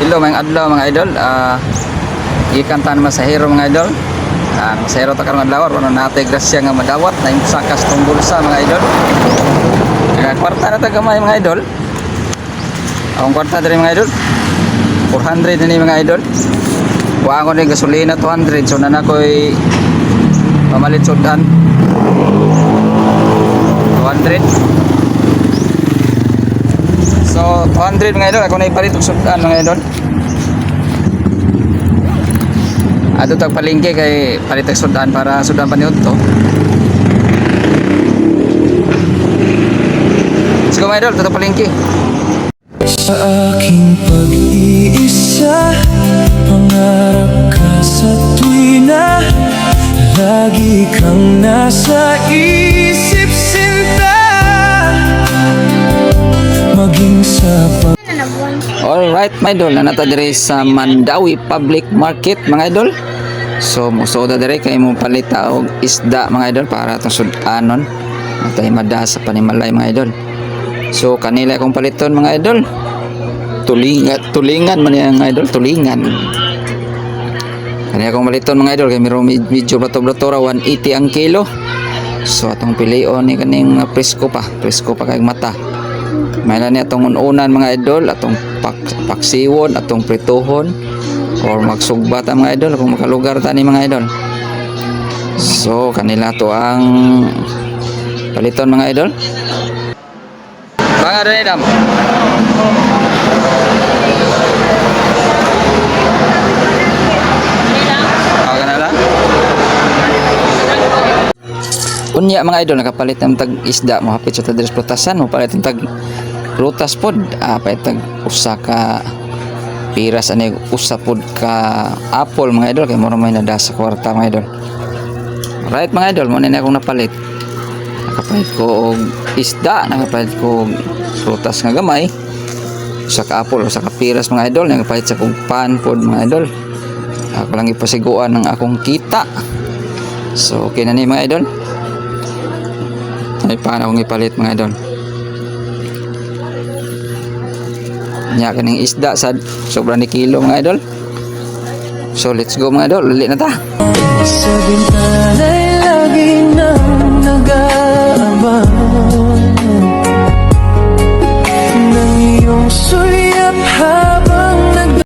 Hello mga adlaw mga idol. Ikantan masahero mga idol. Masahero ta karon adlaw ano natay grasya nga madawat na imsa kastong bulsa mga idol. Kwarta na ta gamay mga idol. Ang kwarta diri mga idol. 400 ni mga idol. Wa ko ni gasolina 200 so na koy pamalit sudan. 200. So 200 mga idol ako na ipalit og sudan mga idol. Ato tag palengke kay palit og sudan para sudan paniud to. Sige mga idol, tutok palengke. Sa aking pag-iisa, pangarap ka sa tuwina, lagi kang nasa isip sinta, maging sa Alright mga idol, nanata dire sa Mandawi Public Market mga idol. So musoda dire kay mo palita og isda mga idol para itong sudanon natay mada sa panimalay mga idol. So kanila akong paliton mga idol. Tulingan man yan mga idol, tulingan. Kanila akong paliton mga idol kay medyo blato-blato ra 180 ang kilo. So atong pilion ni kaning presko pa kay mata. May na niya atong unan mga idol, atong paksiwon, atong prituhon or magsugbat ang mga idol kung makalugar ta ni mga idol. So kanila to ang paliton mga idol. Banga rin dam. Okay na lang. Unya mga idol nakapalit ng tag isda mo hapit sa tadres prutasan mo palit ng tag prutas pod palit tag usa ka piras ani usa pod ka apple mga idol kay mura may nada sa kwarta mga idol. Right mga idol mo na akong napalit. Nakapalit ko og isda, nakapalit ko og prutas nga gamay, usa ka apple, usa ka piras mga idol, nakapalit sa kog pan pod mga idol. Ako lang ipasiguan ng akong kita. So okay na ni mga idol. Ay paano akong ipalit mga idol. Nya kaning isda sa sobra ni kilo mga idol. So let's go mga idol, uli na ta. sa bintana'y lagi nang